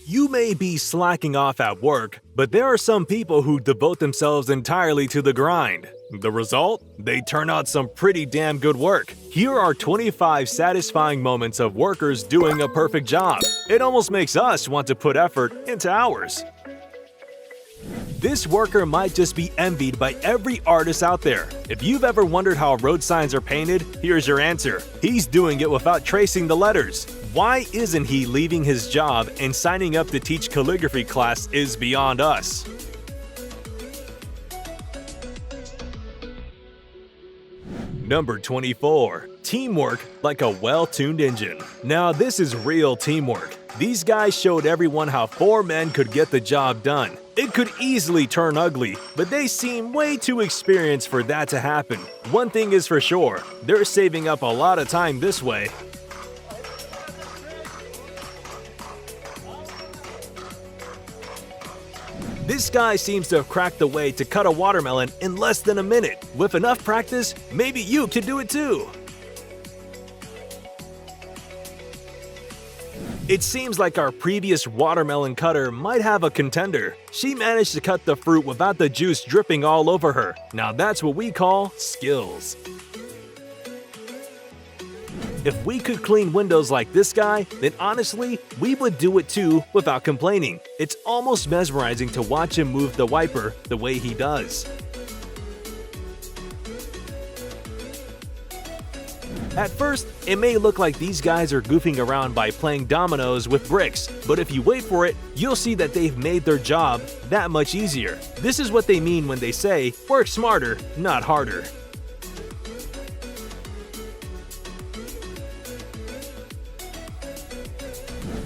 You may be slacking off at work, but there are some people who devote themselves entirely to the grind. The result? They turn out some pretty damn good work. Here are 25 satisfying moments of workers doing a perfect job. It almost makes us want to put effort into ours. This worker might just be envied by every artist out there. If you've ever wondered how road signs are painted, here's your answer. He's doing it without tracing the letters. Why isn't he leaving his job and signing up to teach calligraphy class is beyond us. Number 24. Teamwork like a well-tuned engine. Now this is real teamwork. These guys showed everyone how 4 men could get the job done. It could easily turn ugly, but they seem way too experienced for that to happen. One thing is for sure, they're saving up a lot of time this way. This guy seems to have cracked the way to cut a watermelon in less than a minute. With enough practice, maybe you can do it too. It seems like our previous watermelon cutter might have a contender. She managed to cut the fruit without the juice dripping all over her. Now that's what we call skills. If we could clean windows like this guy, then honestly, we would do it too without complaining. It's almost mesmerizing to watch him move the wiper the way he does. At first, it may look like these guys are goofing around by playing dominoes with bricks, but if you wait for it, you'll see that they've made their job that much easier. This is what they mean when they say, work smarter, not harder.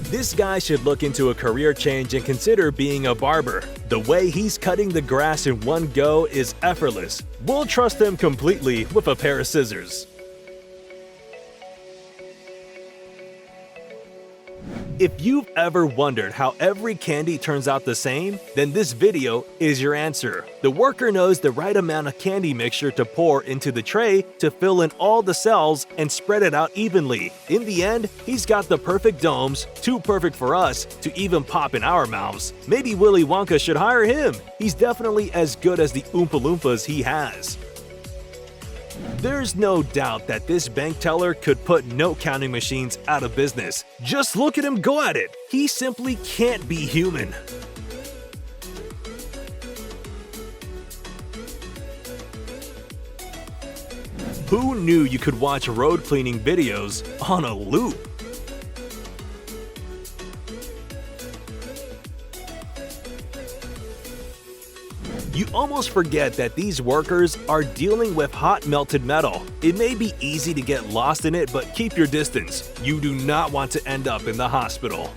This guy should look into a career change and consider being a barber. The way he's cutting the grass in one go is effortless. We'll trust him completely with a pair of scissors. If you've ever wondered how every candy turns out the same, then this video is your answer. The worker knows the right amount of candy mixture to pour into the tray to fill in all the cells and spread it out evenly. In the end, he's got the perfect domes, too perfect for us to even pop in our mouths. Maybe Willy Wonka should hire him. He's definitely as good as the Oompa Loompas he has. There's no doubt that this bank teller could put note counting machines out of business. Just look at him go at it. He simply can't be human. Who knew you could watch road cleaning videos on a loop? You almost forget that these workers are dealing with hot melted metal. It may be easy to get lost in it, but keep your distance. You do not want to end up in the hospital.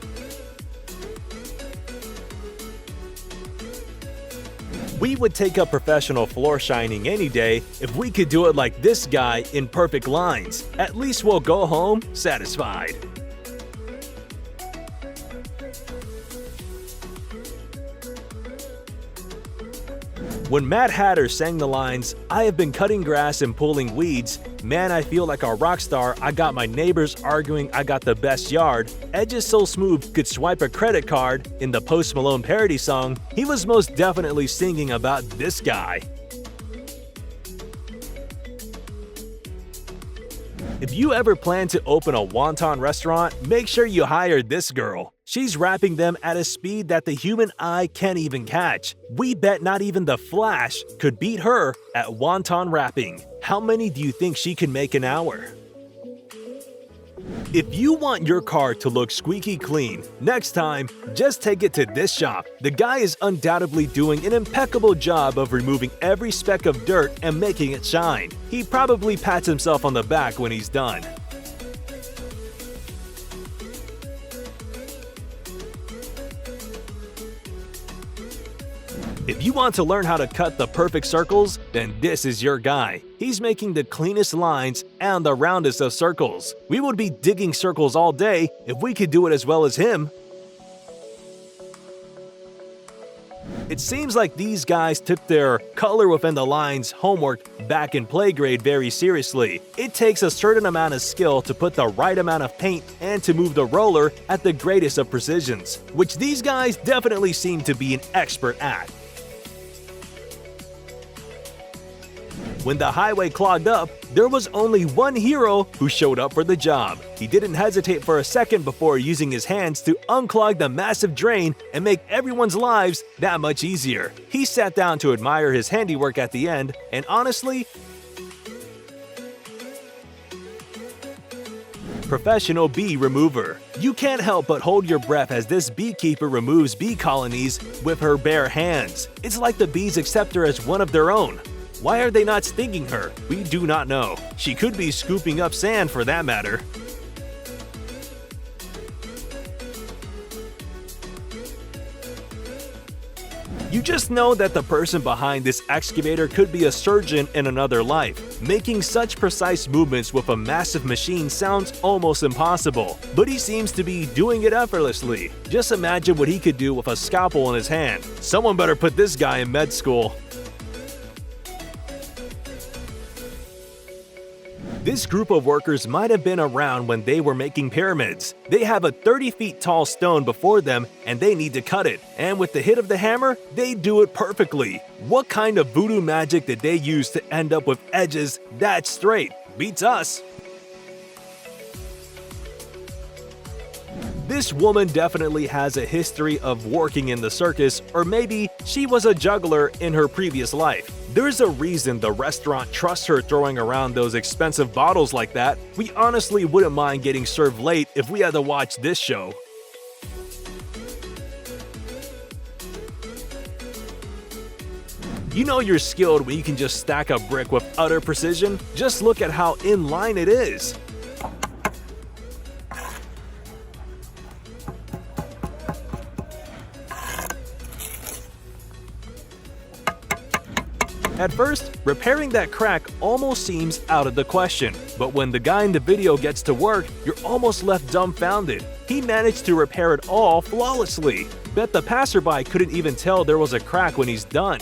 We would take up professional floor shining any day if we could do it like this guy in perfect lines. At least we'll go home satisfied. When Mad Hatter sang the lines, "I have been cutting grass and pulling weeds, man I feel like a rock star, I got my neighbors arguing I got the best yard, edges so smooth could swipe a credit card," in the Post Malone parody song, he was most definitely singing about this guy. If you ever plan to open a wonton restaurant, make sure you hire this girl. She's wrapping them at a speed that the human eye can't even catch. We bet not even the Flash could beat her at wonton wrapping. How many do you think she can make an hour? If you want your car to look squeaky clean, next time, just take it to this shop. The guy is undoubtedly doing an impeccable job of removing every speck of dirt and making it shine. He probably pats himself on the back when he's done. If you want to learn how to cut the perfect circles, then this is your guy. He's making the cleanest lines and the roundest of circles. We would be digging circles all day if we could do it as well as him. It seems like these guys took their color within the lines homework back in play grade very seriously. It takes a certain amount of skill to put the right amount of paint and to move the roller at the greatest of precisions, which these guys definitely seem to be an expert at. When the highway clogged up, there was only one hero who showed up for the job. He didn't hesitate for a second before using his hands to unclog the massive drain and make everyone's lives that much easier. He sat down to admire his handiwork at the end, and honestly, professional bee remover. You can't help but hold your breath as this beekeeper removes bee colonies with her bare hands. It's like the bees accept her as one of their own. Why are they not stinging her? We do not know. She could be scooping up sand for that matter. You just know that the person behind this excavator could be a surgeon in another life. Making such precise movements with a massive machine sounds almost impossible, but he seems to be doing it effortlessly. Just imagine what he could do with a scalpel in his hand. Someone better put this guy in med school. This group of workers might have been around when they were making pyramids. They have a 30 feet tall stone before them and they need to cut it. And with the hit of the hammer, they do it perfectly. What kind of voodoo magic did they use to end up with edges that straight? Beats us. This woman definitely has a history of working in the circus, or maybe she was a juggler in her previous life. There's a reason the restaurant trusts her throwing around those expensive bottles like that. We honestly wouldn't mind getting served late if we had to watch this show. You know you're skilled when you can just stack a brick with utter precision? Just look at how in line it is. At first, repairing that crack almost seems out of the question, but when the guy in the video gets to work, you're almost left dumbfounded. He managed to repair it all flawlessly. Bet the passerby couldn't even tell there was a crack when he's done.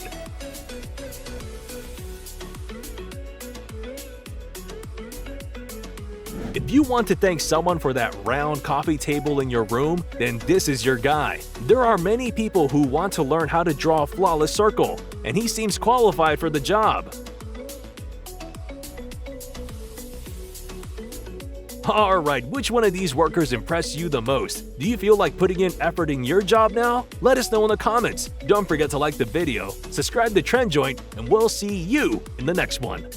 If you want to thank someone for that round coffee table in your room, then this is your guy. There are many people who want to learn how to draw a flawless circle, and he seems qualified for the job. Alright, which one of these workers impressed you the most? Do you feel like putting in effort in your job now? Let us know in the comments. Don't forget to like the video, subscribe to Trend Joint, and we'll see you in the next one.